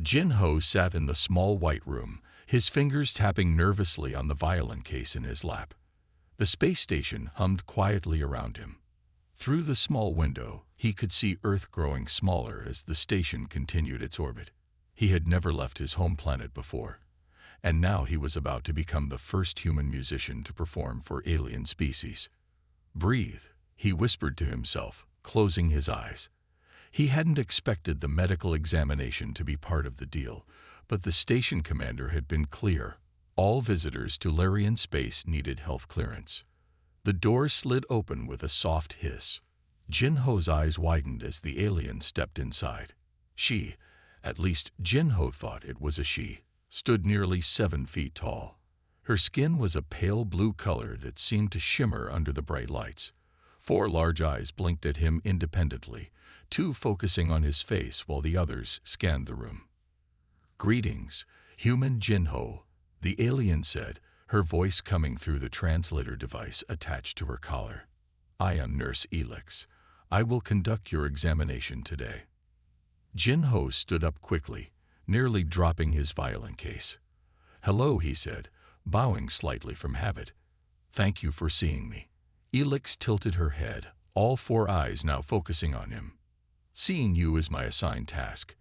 Jin-Ho sat in the small white room, his fingers tapping nervously on the violin case in his lap. The space station hummed quietly around him. Through the small window, he could see Earth growing smaller as the station continued its orbit. He had never left his home planet before, and now he was about to become the first human musician to perform for alien species. "Breathe," he whispered to himself, closing his eyes. He hadn't expected the medical examination to be part of the deal, but the station commander had been clear. All visitors to Larian space needed health clearance. The door slid open with a soft hiss. Jin-Ho's eyes widened as the alien stepped inside. She, at least Jin-Ho thought it was a she, stood nearly 7 feet tall. Her skin was a pale blue color that seemed to shimmer under the bright lights. 4 large eyes blinked at him independently, 2 focusing on his face while the others scanned the room. "Greetings, human Jin-Ho," the alien said, her voice coming through the translator device attached to her collar. "I am Nurse Elix. I will conduct your examination today." Jin-Ho stood up quickly, nearly dropping his violin case. "Hello," he said, bowing slightly from habit. "Thank you for seeing me." Elix tilted her head, all 4 eyes now focusing on him. "Seeing you is my assigned task,"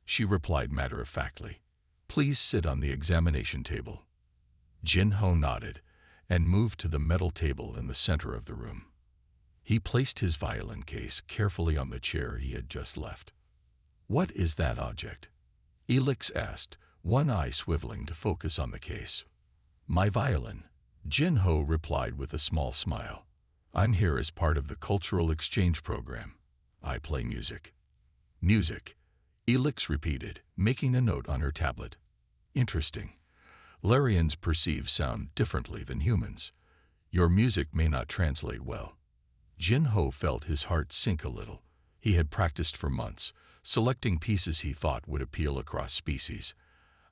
she replied matter-of-factly. "Please sit on the examination table." Jin-Ho nodded and moved to the metal table in the center of the room. He placed his violin case carefully on the chair he had just left. "What is that object?" Elix asked, one eye swiveling to focus on the case. "My violin," Jin-Ho replied with a small smile. "I'm here as part of the cultural exchange program. I play music." "Music," Elix repeated, making a note on her tablet. "Interesting. Larians perceive sound differently than humans. Your music may not translate well." Jin-Ho felt his heart sink a little. He had practiced for months, selecting pieces he thought would appeal across species.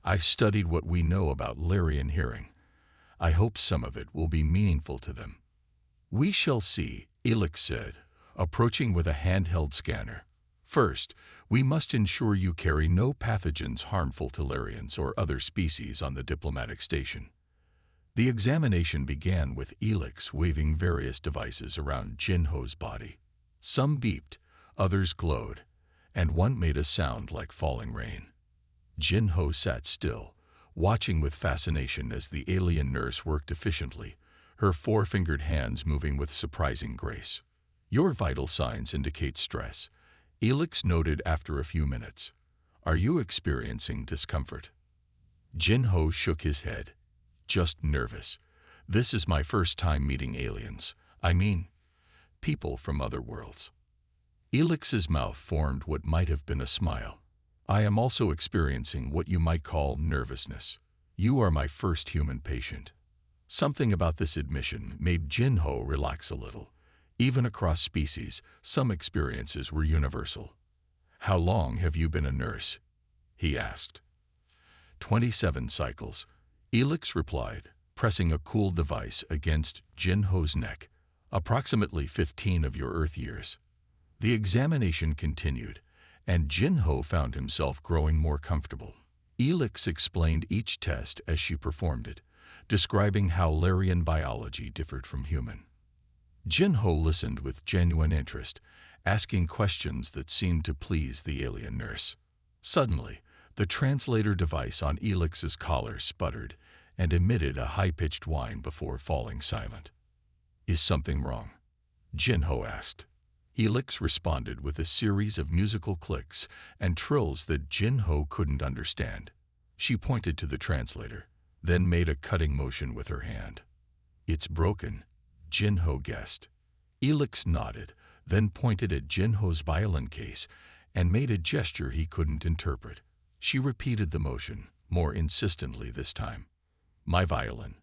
"I've studied what we know about Larian hearing. I hope some of it will be meaningful to them." "We shall see," Elix said, approaching with a handheld scanner. "First, we must ensure you carry no pathogens harmful to Larians or other species on the diplomatic station." The examination began with Elix waving various devices around Jin-Ho's body. Some beeped, others glowed, and one made a sound like falling rain. Jin-Ho sat still, watching with fascination as the alien nurse worked efficiently, her 4-fingered hands moving with surprising grace. "Your vital signs indicate stress," Elix noted after a few minutes. "Are you experiencing discomfort?" Jin-Ho shook his head. "Just nervous. This is my first time meeting aliens. I mean, people from other worlds." Elix's mouth formed what might have been a smile. "I am also experiencing what you might call nervousness. You are my first human patient." Something about this admission made Jin-Ho relax a little. Even across species, some experiences were universal. "How long have you been a nurse?" he asked. 27 cycles, Elix replied, pressing a cool device against Jin-Ho's neck. "Approximately 15 of your Earth years." The examination continued, and Jin-Ho found himself growing more comfortable. Elix explained each test as she performed it, describing how Larian biology differed from human. Jin-Ho listened with genuine interest, asking questions that seemed to please the alien nurse. Suddenly, the translator device on Elix's collar sputtered and emitted a high-pitched whine before falling silent. "Is something wrong?" Jin-Ho asked. Elix responded with a series of musical clicks and trills that Jin-Ho couldn't understand. She pointed to the translator, then made a cutting motion with her hand. "It's broken," Jin-Ho guessed. Elix nodded, then pointed at Jin-Ho's violin case and made a gesture he couldn't interpret. She repeated the motion, more insistently this time. "My violin?"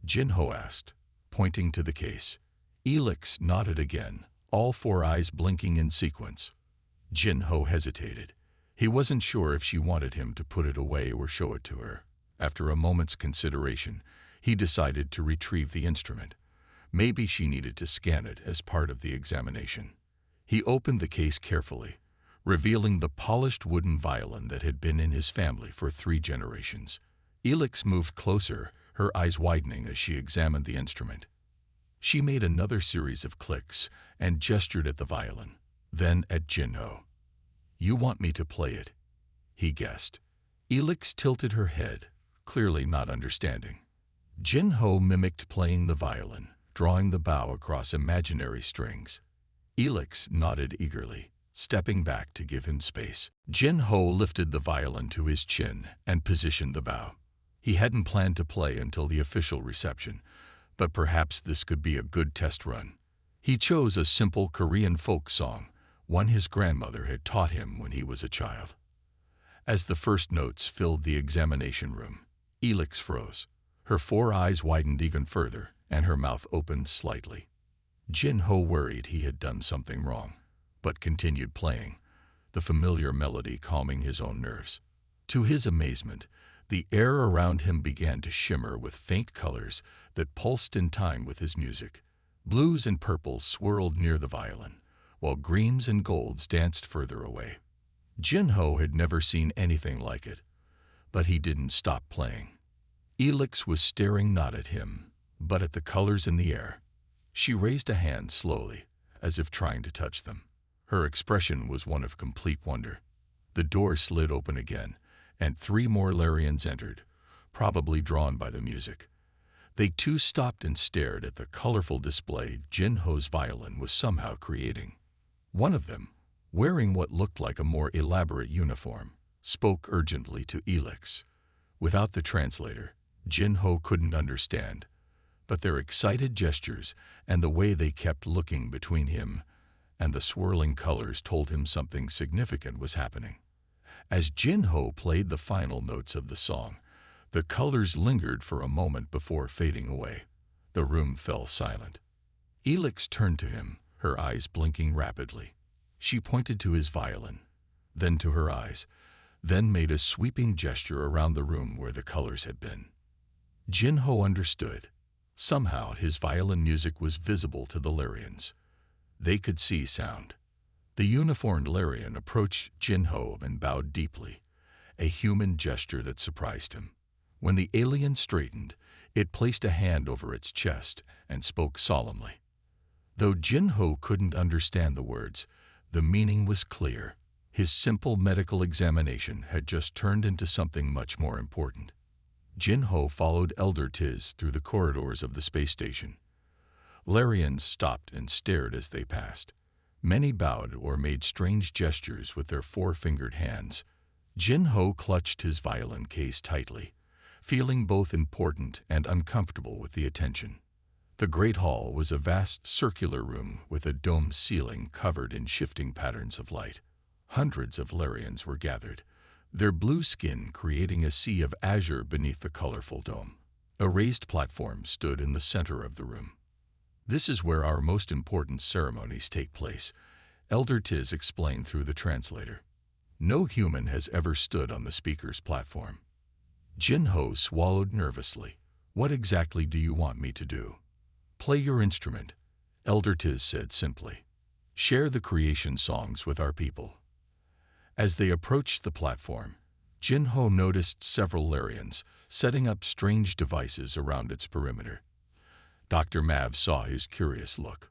Jin-Ho asked, pointing to the case. Elix nodded again, all 4 eyes blinking in sequence. Jin-Ho hesitated. He wasn't sure if she wanted him to put it away or show it to her. After a moment's consideration, he decided to retrieve the instrument. Maybe she needed to scan it as part of the examination. He opened the case carefully, revealing the polished wooden violin that had been in his family for 3 generations. Elix moved closer, her eyes widening as she examined the instrument. She made another series of clicks and gestured at the violin, then at Jinho. "You want me to play it?" he guessed. Elix tilted her head, clearly not understanding. Jinho mimicked playing the violin, drawing the bow across imaginary strings. Elix nodded eagerly, stepping back to give him space. Jinho lifted the violin to his chin and positioned the bow. He hadn't planned to play until the official reception, but perhaps this could be a good test run. He chose a simple Korean folk song, one his grandmother had taught him when he was a child. As the first notes filled the examination room, Elix froze. Her 4 eyes widened even further, and her mouth opened slightly. Jinho worried he had done something wrong, but continued playing, the familiar melody calming his own nerves. To his amazement, the air around him began to shimmer with faint colors that pulsed in time with his music. Blues and purples swirled near the violin, while greens and golds danced further away. Jinho had never seen anything like it, but he didn't stop playing. Elix was staring not at him, but at the colors in the air. She raised a hand slowly, as if trying to touch them. Her expression was one of complete wonder. The door slid open again, and 3 more Larians entered, probably drawn by the music. They too stopped and stared at the colorful display Jinho's violin was somehow creating. One of them, wearing what looked like a more elaborate uniform, spoke urgently to Elix. Without the translator, Jinho couldn't understand, but their excited gestures and the way they kept looking between him and the swirling colors told him something significant was happening. As Jinho played the final notes of the song, the colors lingered for a moment before fading away. The room fell silent. Elix turned to him, her eyes blinking rapidly. She pointed to his violin, then to her eyes, then made a sweeping gesture around the room where the colors had been. Jinho understood. Somehow his violin music was visible to the Larians. They could see sound. The uniformed Larian approached Jinho and bowed deeply, a human gesture that surprised him. When the alien straightened, it placed a hand over its chest and spoke solemnly. Though Jinho couldn't understand the words, the meaning was clear. His simple medical examination had just turned into something much more important. Jinho followed Elder Tiz through the corridors of the space station. Larians stopped and stared as they passed. Many bowed or made strange gestures with their 4-fingered hands. Jinho clutched his violin case tightly, feeling both important and uncomfortable with the attention. The Great Hall was a vast circular room with a domed ceiling covered in shifting patterns of light. Hundreds of Larians were gathered, their blue skin creating a sea of azure beneath the colorful dome. A raised platform stood in the center of the room. "This is where our most important ceremonies take place," Elder Tiz explained through the translator. "No human has ever stood on the speaker's platform." Jinho swallowed nervously. "What exactly do you want me to do?" "Play your instrument," Elder Tiz said simply. "Share the creation songs with our people." As they approached the platform, Jinho noticed several Larians setting up strange devices around its perimeter. Dr. Mav saw his curious look.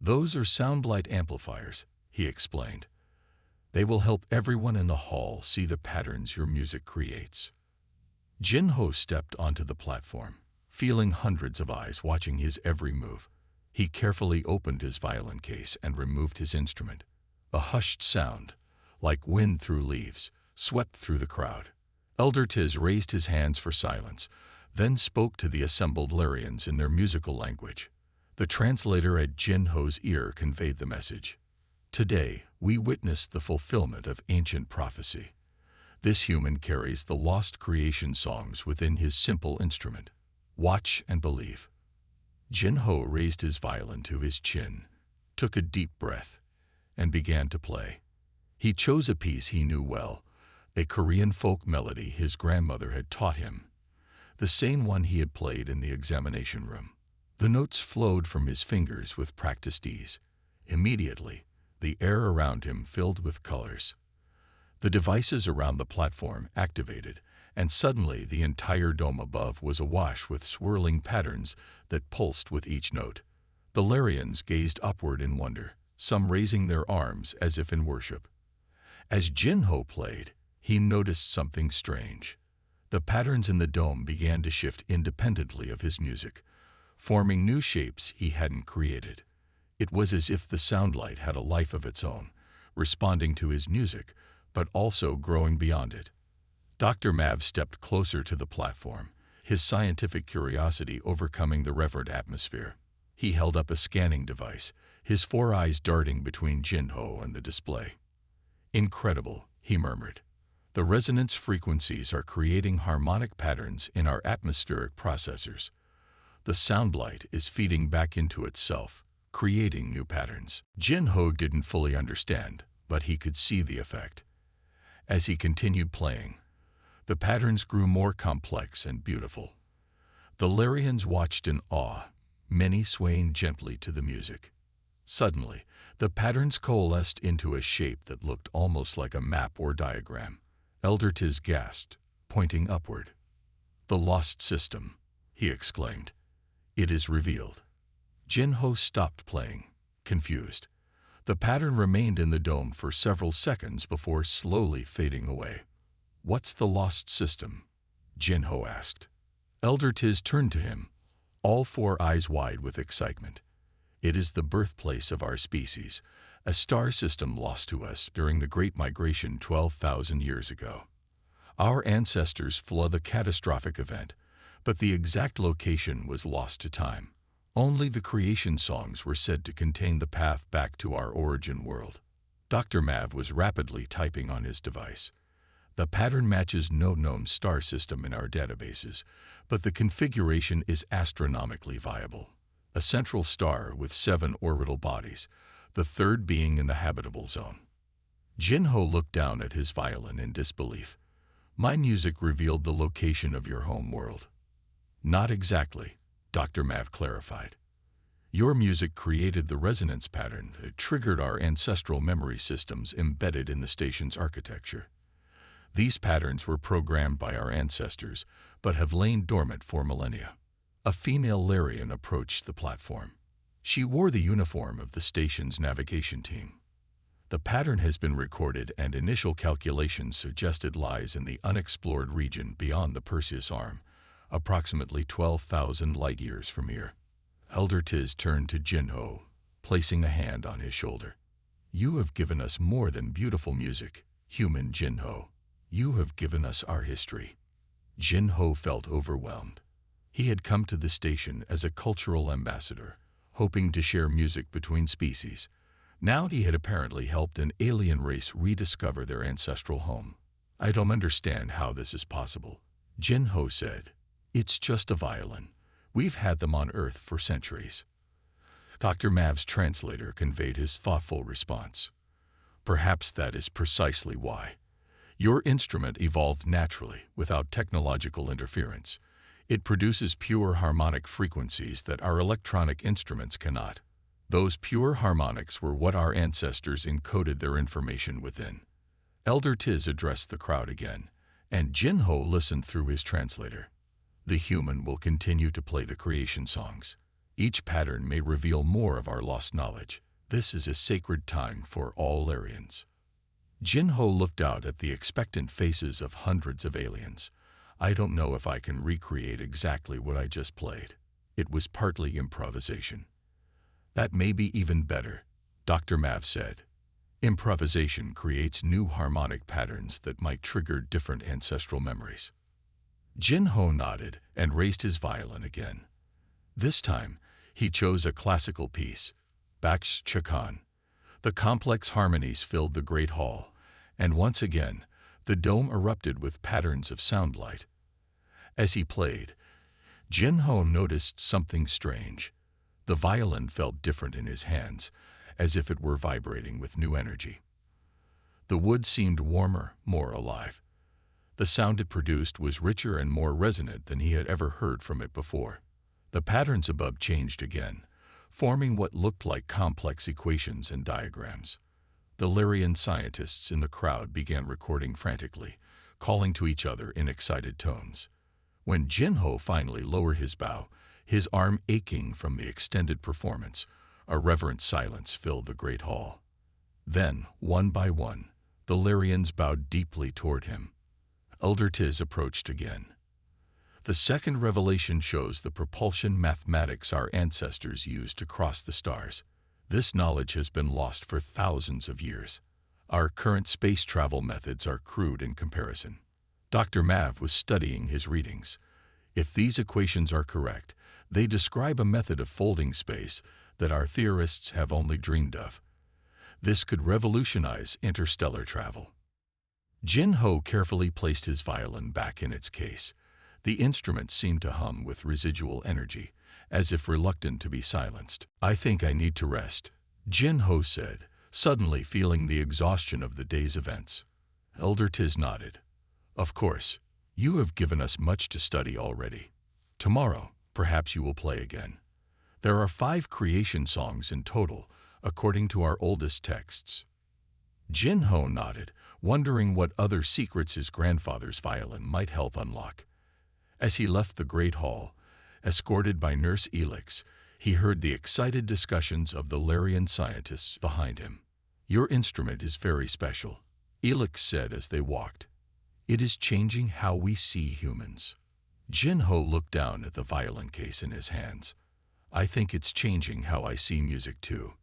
"Those are soundblight amplifiers," he explained. "They will help everyone in the hall see the patterns your music creates." Jinho stepped onto the platform, feeling hundreds of eyes watching his every move. He carefully opened his violin case and removed his instrument. A hushed sound, like wind through leaves, swept through the crowd. Elder Tiz raised his hands for silence, then spoke to the assembled Larians in their musical language. The translator at Jinho's ear conveyed the message. "Today, we witness the fulfillment of ancient prophecy. This human carries the lost creation songs within his simple instrument. Watch and believe." Jinho raised his violin to his chin, took a deep breath, and began to play. He chose a piece he knew well, a Korean folk melody his grandmother had taught him, the same one he had played in the examination room. The notes flowed from his fingers with practiced ease. Immediately, the air around him filled with colors. The devices around the platform activated, and suddenly the entire dome above was awash with swirling patterns that pulsed with each note. The Larians gazed upward in wonder, some raising their arms as if in worship. As Jin-Ho played, he noticed something strange. The patterns in the dome began to shift independently of his music, forming new shapes he hadn't created. It was as if the soundlight had a life of its own, responding to his music, but also growing beyond it. Dr. Mav stepped closer to the platform, his scientific curiosity overcoming the reverent atmosphere. He held up a scanning device, his 4 eyes darting between Jin-Ho and the display. "Incredible," he murmured. "The resonance frequencies are creating harmonic patterns in our atmospheric processors. The soundlight is feeding back into itself, creating new patterns." Jin-Ho didn't fully understand, but he could see the effect. As he continued playing, the patterns grew more complex and beautiful. The Larians watched in awe, many swaying gently to the music. Suddenly, the patterns coalesced into a shape that looked almost like a map or diagram. Elder Tiz gasped, pointing upward. "The lost system," he exclaimed. "It is revealed." Jin-Ho stopped playing, confused. The pattern remained in the dome for several seconds before slowly fading away. "What's the lost system?" Jin-Ho asked. Elder Tiz turned to him, all 4 eyes wide with excitement. "It is the birthplace of our species, a star system lost to us during the Great Migration 12,000 years ago. Our ancestors fled a catastrophic event, but the exact location was lost to time. Only the creation songs were said to contain the path back to our origin world." Dr. Mav was rapidly typing on his device. "The pattern matches no known star system in our databases, but the configuration is astronomically viable. A central star with 7 orbital bodies, the third being in the habitable zone." Jin-Ho looked down at his violin in disbelief. "My music revealed the location of your home world." "Not exactly," Dr. Mav clarified. "Your music created the resonance pattern that triggered our ancestral memory systems embedded in the station's architecture. These patterns were programmed by our ancestors, but have lain dormant for millennia." A female Larian approached the platform. She wore the uniform of the station's navigation team. "The pattern has been recorded and initial calculations suggest it lies in the unexplored region beyond the Perseus Arm, approximately 12,000 light-years from here." Elder Tiz turned to Jin-Ho, placing a hand on his shoulder. "You have given us more than beautiful music, human Jin-Ho. You have given us our history." Jin-Ho felt overwhelmed. He had come to the station as a cultural ambassador, hoping to share music between species. Now he had apparently helped an alien race rediscover their ancestral home. "I don't understand how this is possible," Jin-Ho said. "It's just a violin. We've had them on Earth for centuries." Dr. Mav's translator conveyed his thoughtful response. "Perhaps that is precisely why. Your instrument evolved naturally, without technological interference. It produces pure harmonic frequencies that our electronic instruments cannot. Those pure harmonics were what our ancestors encoded their information within." Elder Tiz addressed the crowd again, and Jin-Ho listened through his translator. "The human will continue to play the creation songs. Each pattern may reveal more of our lost knowledge. This is a sacred time for all Larians." Jin-Ho looked out at the expectant faces of hundreds of aliens. "I don't know if I can recreate exactly what I just played. It was partly improvisation." "That may be even better," Dr. Mav said. "Improvisation creates new harmonic patterns that might trigger different ancestral memories." Jin-Ho nodded and raised his violin again. This time, he chose a classical piece, Bach's Chakan. The complex harmonies filled the great hall, and once again, the dome erupted with patterns of soundlight. As he played, Jin-Ho noticed something strange. The violin felt different in his hands, as if it were vibrating with new energy. The wood seemed warmer, more alive. The sound it produced was richer and more resonant than he had ever heard from it before. The patterns above changed again, forming what looked like complex equations and diagrams. The Lyrian scientists in the crowd began recording frantically, calling to each other in excited tones. When Jinho finally lowered his bow, his arm aching from the extended performance, a reverent silence filled the great hall. Then, one by one, the Lyrians bowed deeply toward him. Elder Tiz approached again. The second revelation shows the propulsion mathematics our ancestors used to cross the stars. This knowledge has been lost for thousands of years. Our current space travel methods are crude in comparison. Dr. Mav was studying his readings. If these equations are correct, they describe a method of folding space that our theorists have only dreamed of. This could revolutionize interstellar travel. Jinho carefully placed his violin back in its case. The instrument seemed to hum with residual energy, as if reluctant to be silenced. "I think I need to rest," Jinho said, suddenly feeling the exhaustion of the day's events. Elder Tiz nodded. "Of course, you have given us much to study already. Tomorrow, perhaps you will play again. There are 5 creation songs in total, according to our oldest texts." Jinho nodded, wondering what other secrets his grandfather's violin might help unlock. As he left the great hall, escorted by Nurse Elix, he heard the excited discussions of the Lyrian scientists behind him. "Your instrument is very special," Elix said as they walked. "It is changing how we see humans." Jinho looked down at the violin case in his hands. "I think it's changing how I see music too."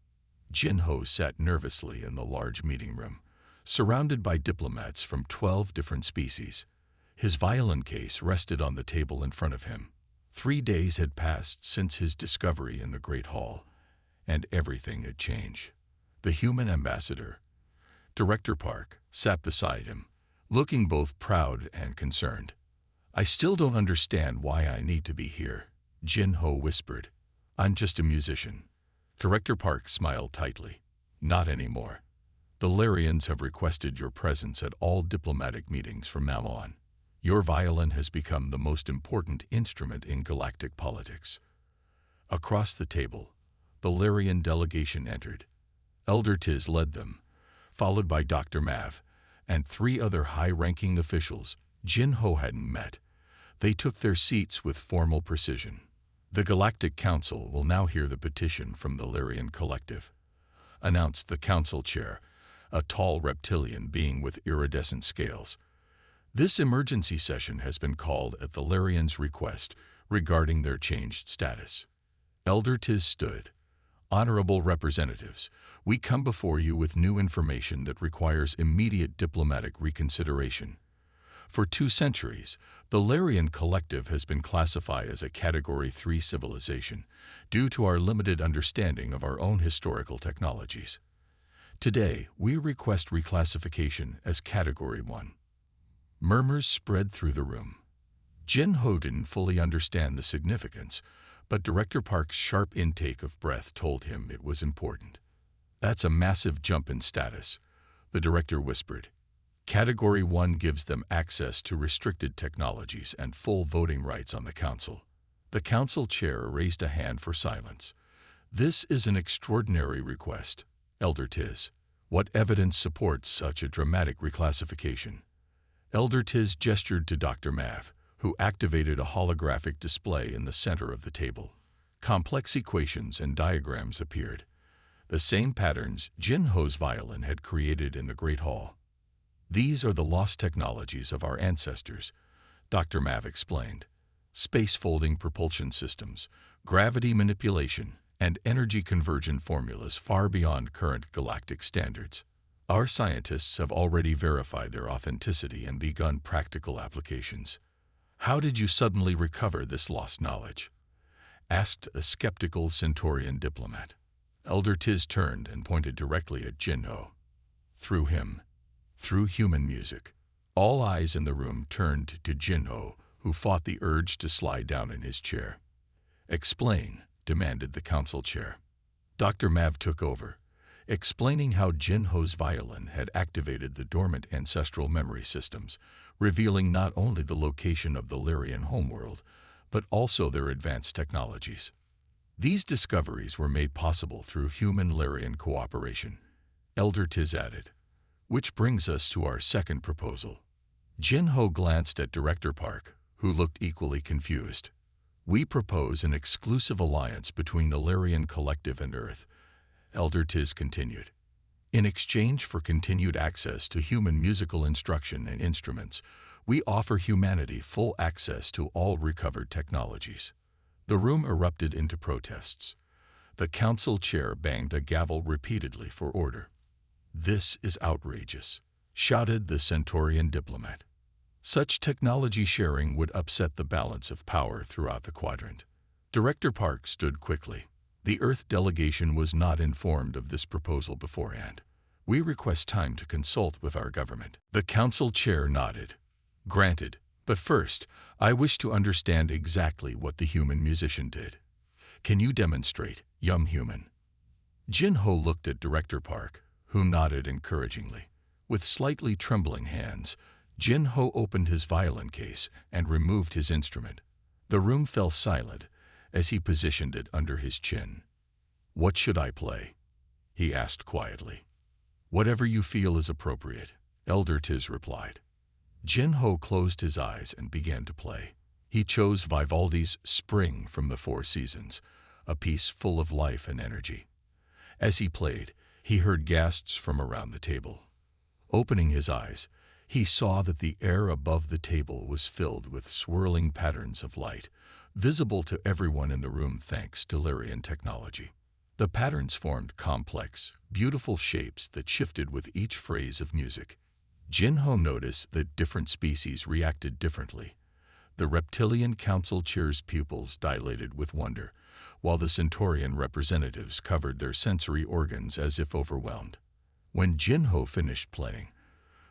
Jinho sat nervously in the large meeting room, surrounded by diplomats from 12 different species. His violin case rested on the table in front of him. 3 days had passed since his discovery in the Great Hall, and everything had changed. The human ambassador, Director Park, sat beside him, looking both proud and concerned. "I still don't understand why I need to be here," Jinho whispered. "I'm just a musician." Director Park smiled tightly. "Not anymore. The Lyrians have requested your presence at all diplomatic meetings from now on. Your violin has become the most important instrument in galactic politics." Across the table, the Lyrian delegation entered. Elder Tiz led them, followed by Dr. Mav and 3 other high-ranking officials Jinho hadn't met. They took their seats with formal precision. "The Galactic Council will now hear the petition from the Lyrian Collective," announced the council chair, a tall reptilian being with iridescent scales. "This emergency session has been called at the Lyrians' request regarding their changed status." Elder Tiz stood. "Honorable representatives, we come before you with new information that requires immediate diplomatic reconsideration. For 2 centuries, the Lyrian Collective has been classified as a Category 3 civilization due to our limited understanding of our own historical technologies. Today, we request reclassification as Category 1. Murmurs spread through the room. Jinho didn't fully understand the significance, but Director Park's sharp intake of breath told him it was important. "That's a massive jump in status," the director whispered. "Category 1 gives them access to restricted technologies and full voting rights on the council." The council chair raised a hand for silence. "This is an extraordinary request, Elder Tiz. What evidence supports such a dramatic reclassification?" Elder Tiz gestured to Dr. Mav, who activated a holographic display in the center of the table. Complex equations and diagrams appeared, the same patterns Jinho's violin had created in the Great Hall. "These are the lost technologies of our ancestors," Dr. Mav explained. "Space folding propulsion systems, gravity manipulation, and energy conversion formulas far beyond current galactic standards. Our scientists have already verified their authenticity and begun practical applications." "How did you suddenly recover this lost knowledge?" asked a skeptical Centaurian diplomat. Elder Tiz turned and pointed directly at Jinho. "Through him. Through human music." All eyes in the room turned to Jinho, who fought the urge to slide down in his chair. "Explain," demanded the council chair. Dr. Mav took over, explaining how Jinho's violin had activated the dormant ancestral memory systems, revealing not only the location of the Lyrian homeworld, but also their advanced technologies. These discoveries were made possible through human-Lyrian cooperation. Elder Tiz added. Which brings us to our second proposal. Jin-Ho glanced at Director Park, who looked equally confused. We propose an exclusive alliance between the Larian Collective and Earth, Elder Tiz continued. In exchange for continued access to human musical instruction and instruments, we offer humanity full access to all recovered technologies. The room erupted into protests. The council chair banged a gavel repeatedly for order. This is outrageous, shouted the Centaurian diplomat. Such technology sharing would upset the balance of power throughout the quadrant. Director Park stood quickly. The Earth delegation was not informed of this proposal beforehand. We request time to consult with our government. The council chair nodded. Granted, but first, I wish to understand exactly what the human musician did. Can you demonstrate, young human? Jin-Ho looked at Director Park, who nodded encouragingly. With slightly trembling hands, Jin-Ho opened his violin case and removed his instrument. The room fell silent as he positioned it under his chin. What should I play? He asked quietly. Whatever you feel is appropriate, Elder Tiz replied. Jin-Ho closed his eyes and began to play. He chose Vivaldi's Spring from the Four Seasons, a piece full of life and energy. As he played, he heard gasps from around the table. Opening his eyes, he saw that the air above the table was filled with swirling patterns of light, visible to everyone in the room thanks to Larian technology. The patterns formed complex, beautiful shapes that shifted with each phrase of music. Jin-Ho noticed that different species reacted differently. The reptilian council chair's pupils dilated with wonder, while the Centaurian representatives covered their sensory organs as if overwhelmed. When Jin-Ho finished playing,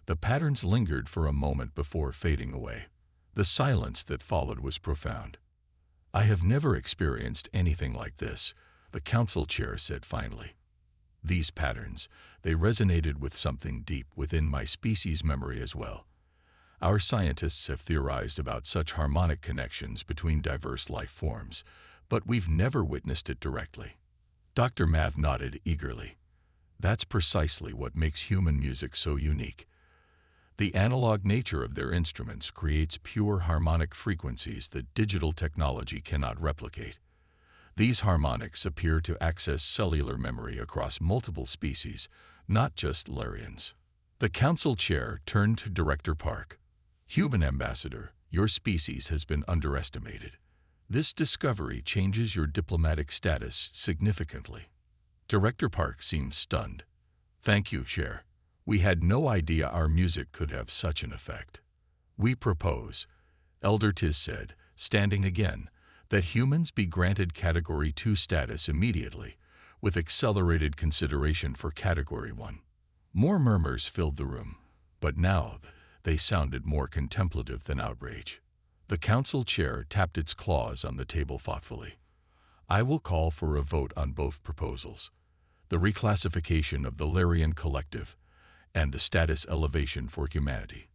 the patterns lingered for a moment before fading away. The silence that followed was profound. I have never experienced anything like this, the council chair said finally. These patterns, they resonated with something deep within my species' memory as well. Our scientists have theorized about such harmonic connections between diverse life forms, but we've never witnessed it directly. Dr. Math nodded eagerly. That's precisely what makes human music so unique. The analog nature of their instruments creates pure harmonic frequencies that digital technology cannot replicate. These harmonics appear to access cellular memory across multiple species, not just Larians. The council chair turned to Director Park. Human ambassador, your species has been underestimated. This discovery changes your diplomatic status significantly. Director Park seemed stunned. Thank you, Chair. We had no idea our music could have such an effect. We propose, Elder Tiz said, standing again, that humans be granted Category 2 status immediately, with accelerated consideration for Category 1. More murmurs filled the room, but now they sounded more contemplative than outrage. The council chair tapped its claws on the table thoughtfully. I will call for a vote on both proposals, the reclassification of the Larian Collective and the status elevation for humanity.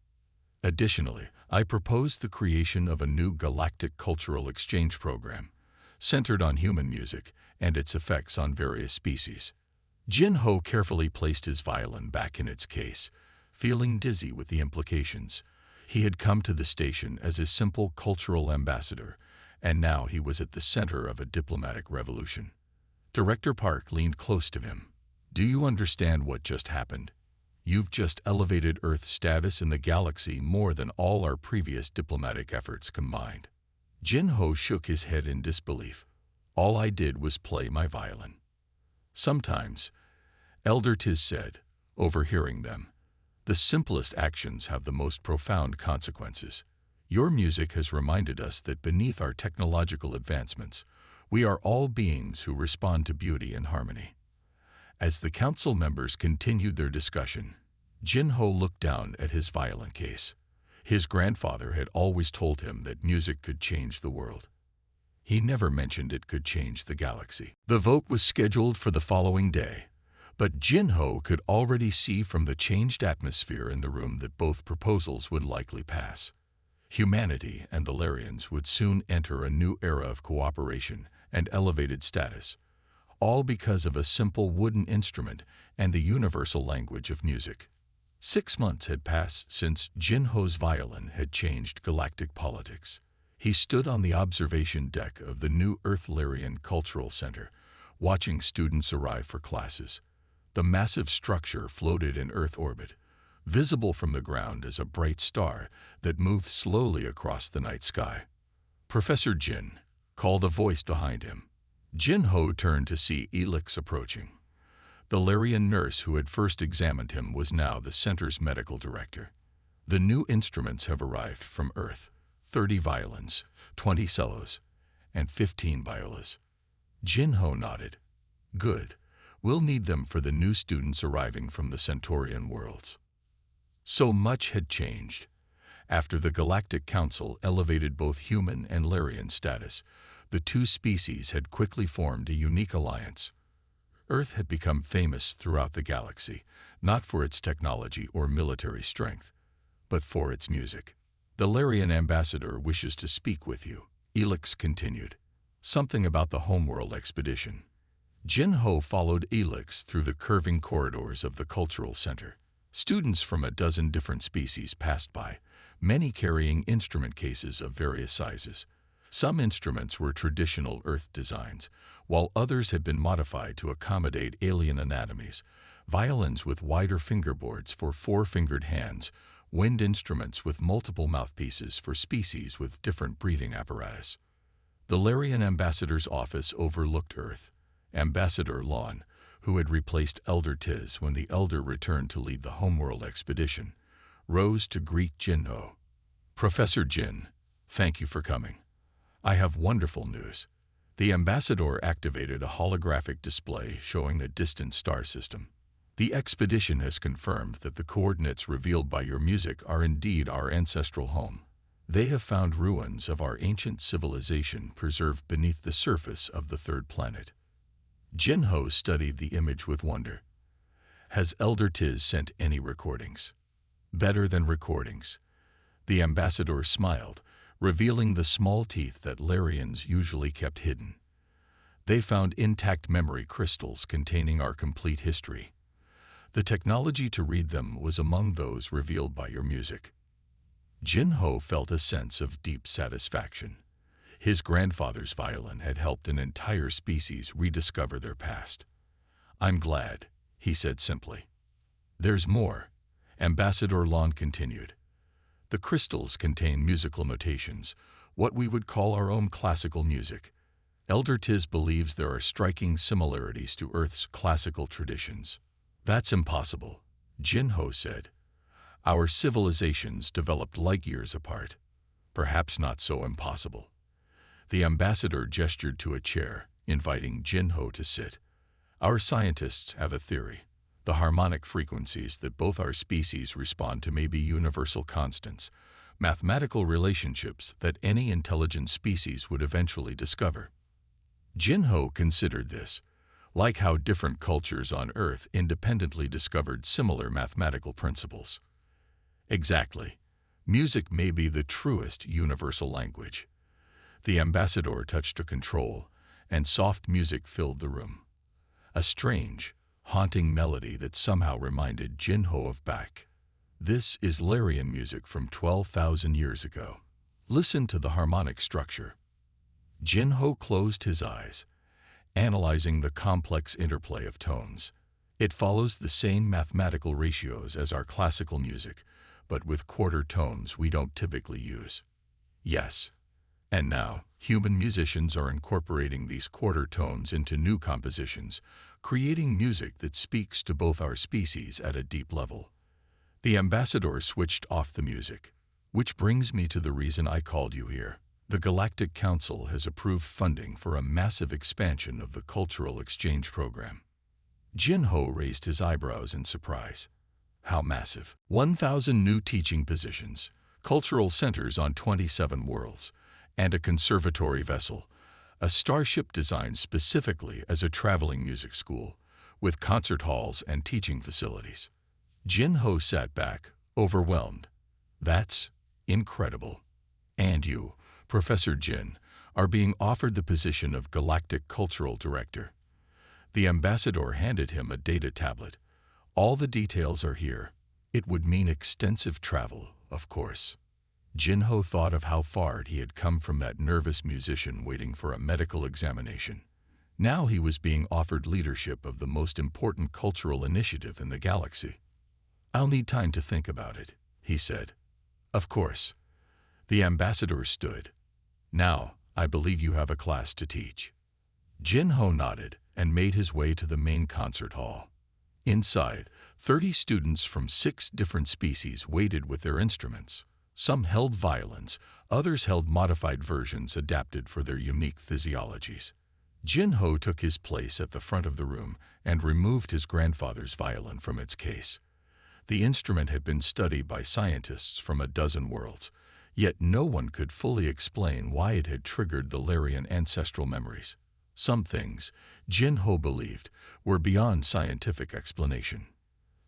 Additionally, I propose the creation of a new galactic cultural exchange program, centered on human music and its effects on various species. Jin-Ho carefully placed his violin back in its case, feeling dizzy with the implications. He had come to the station as a simple cultural ambassador, and now he was at the center of a diplomatic revolution. Director Park leaned close to him. Do you understand what just happened? You've just elevated Earth's status in the galaxy more than all our previous diplomatic efforts combined. Jin-Ho shook his head in disbelief. All I did was play my violin. Sometimes, Elder Tiz said, overhearing them, the simplest actions have the most profound consequences. Your music has reminded us that beneath our technological advancements, we are all beings who respond to beauty and harmony. As the council members continued their discussion, Jin-Ho looked down at his violin case. His grandfather had always told him that music could change the world. He never mentioned it could change the galaxy. The vote was scheduled for the following day, but Jin-Ho could already see from the changed atmosphere in the room that both proposals would likely pass. Humanity and the Larians would soon enter a new era of cooperation and elevated status, all because of a simple wooden instrument and the universal language of music. 6 months had passed since Jinho's violin had changed galactic politics. He stood on the observation deck of the new Earth-Larian Cultural Center, watching students arrive for classes. The massive structure floated in Earth orbit, visible from the ground as a bright star that moved slowly across the night sky. "Professor Jin," called a voice behind him. Jinho turned to see Elix approaching. The Larian nurse who had first examined him was now the center's medical director. "The new instruments have arrived from Earth. 30 violins, 20 cellos, and 15 violas." Jinho nodded. "Good. We'll need them for the new students arriving from the Centaurian worlds." So much had changed. After the Galactic Council elevated both human and Larian status, the two species had quickly formed a unique alliance. Earth had become famous throughout the galaxy, not for its technology or military strength, but for its music. "The Larian ambassador wishes to speak with you," Elix continued. "Something about the homeworld expedition." Jinho followed Elix through the curving corridors of the cultural center. Students from a dozen different species passed by, many carrying instrument cases of various sizes. Some instruments were traditional Earth designs, while others had been modified to accommodate alien anatomies. Violins with wider fingerboards for four-fingered hands, wind instruments with multiple mouthpieces for species with different breathing apparatus. The Larian ambassador's office overlooked Earth. Ambassador Lon, who had replaced Elder Tiz when the Elder returned to lead the homeworld expedition, rose to greet Jinho. "Professor Jin, thank you for coming. I have wonderful news." The ambassador activated a holographic display showing the distant star system. "The expedition has confirmed that the coordinates revealed by your music are indeed our ancestral home. They have found ruins of our ancient civilization preserved beneath the surface of the third planet." Jinho studied the image with wonder. "Has Elder Tiz sent any recordings?" "Better than recordings." The ambassador smiled, revealing the small teeth that Larians usually kept hidden. "They found intact memory crystals containing our complete history. The technology to read them was among those revealed by your music." Jinho felt a sense of deep satisfaction. His grandfather's violin had helped an entire species rediscover their past. "I'm glad," he said simply. "There's more," Ambassador Lon continued. "The crystals contain musical notations, what we would call our own classical music. Elder Tiz believes there are striking similarities to Earth's classical traditions." "That's impossible," Jinho said. "Our civilizations developed light years apart. Perhaps not so impossible." The ambassador gestured to a chair, inviting Jinho to sit. "Our scientists have a theory. The harmonic frequencies that both our species respond to may be universal constants, mathematical relationships that any intelligent species would eventually discover." Jinho considered this, like how different cultures on Earth independently discovered similar mathematical principles. "Exactly. Music may be the truest universal language." The ambassador touched a control, and soft music filled the room. A strange, haunting melody that somehow reminded Jinho of Bach. "This is Larian music from 12,000 years ago. Listen to the harmonic structure." Jinho closed his eyes, analyzing the complex interplay of tones. "It follows the same mathematical ratios as our classical music, but with quarter tones we don't typically use." "Yes. And now, human musicians are incorporating these quarter tones into new compositions, creating music that speaks to both our species at a deep level." The ambassador switched off the music. "Which brings me to the reason I called you here. The Galactic Council has approved funding for a massive expansion of the cultural exchange program." Jinho raised his eyebrows in surprise. "How massive?" 1,000 new teaching positions, cultural centers on 27 worlds, and a conservatory vessel, a starship designed specifically as a traveling music school, with concert halls and teaching facilities. Jinho sat back, overwhelmed. "That's incredible. And you, Professor Jin, are being offered the position of Galactic Cultural Director." The ambassador handed him a data tablet. All the details are here. It would mean extensive travel, of course. Jinho thought of how far he had come from that nervous musician waiting for a medical examination. Now he was being offered leadership of the most important cultural initiative in the galaxy. "I'll need time to think about it," he said. "Of course." The ambassador stood. "Now, I believe you have a class to teach." Jinho nodded and made his way to the main concert hall. Inside, 30 students from 6 different species waited with their instruments. Some held violins, others held modified versions adapted for their unique physiologies. Jinho took his place at the front of the room and removed his grandfather's violin from its case. The instrument had been studied by scientists from a dozen worlds, yet no one could fully explain why it had triggered the Larian ancestral memories. Some things, Jinho believed, were beyond scientific explanation.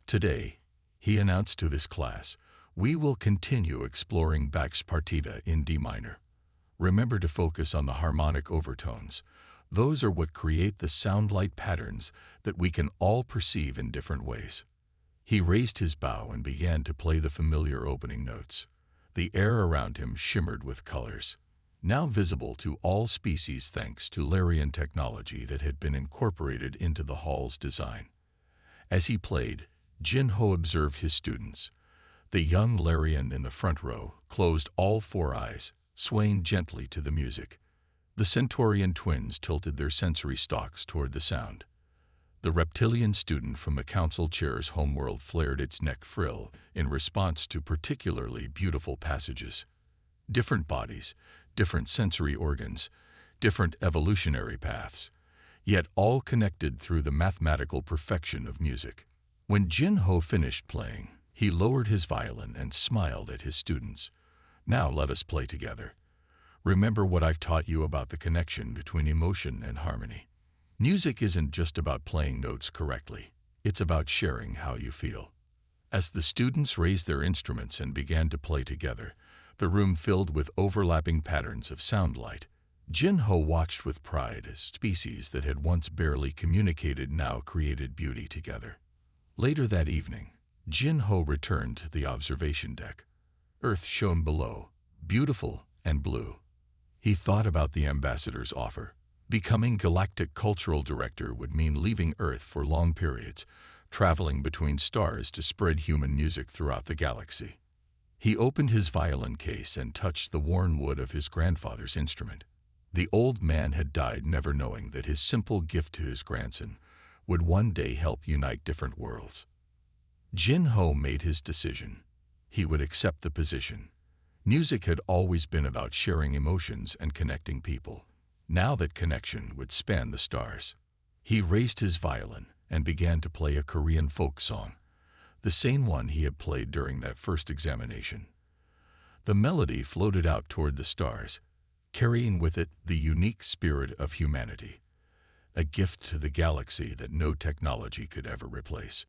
"Today," he announced to this class, "we will continue exploring Bach's Partita in D minor. Remember to focus on the harmonic overtones. Those are what create the sound-light patterns that we can all perceive in different ways." He raised his bow and began to play the familiar opening notes. The air around him shimmered with colors, now visible to all species thanks to Larian technology that had been incorporated into the hall's design. As he played, Jinho observed his students. The young Larian in the front row closed all 4 eyes, swaying gently to the music. The Centaurian twins tilted their sensory stalks toward the sound. The reptilian student from the council chair's homeworld flared its neck frill in response to particularly beautiful passages. Different bodies, different sensory organs, different evolutionary paths, yet all connected through the mathematical perfection of music. When Jinho finished playing, he lowered his violin and smiled at his students. "Now let us play together. Remember what I've taught you about the connection between emotion and harmony. Music isn't just about playing notes correctly. It's about sharing how you feel." As the students raised their instruments and began to play together, the room filled with overlapping patterns of sound light. Jinho watched with pride as species that had once barely communicated now created beauty together. Later that evening, Jinho returned to the observation deck. Earth shone below, beautiful and blue. He thought about the ambassador's offer. Becoming Galactic Cultural Director would mean leaving Earth for long periods, traveling between stars to spread human music throughout the galaxy. He opened his violin case and touched the worn wood of his grandfather's instrument. The old man had died never knowing that his simple gift to his grandson would one day help unite different worlds. Jinho made his decision. He would accept the position. Music had always been about sharing emotions and connecting people. Now that connection would span the stars. He raised his violin and began to play a Korean folk song, the same one he had played during that first examination. The melody floated out toward the stars, carrying with it the unique spirit of humanity, a gift to the galaxy that no technology could ever replace.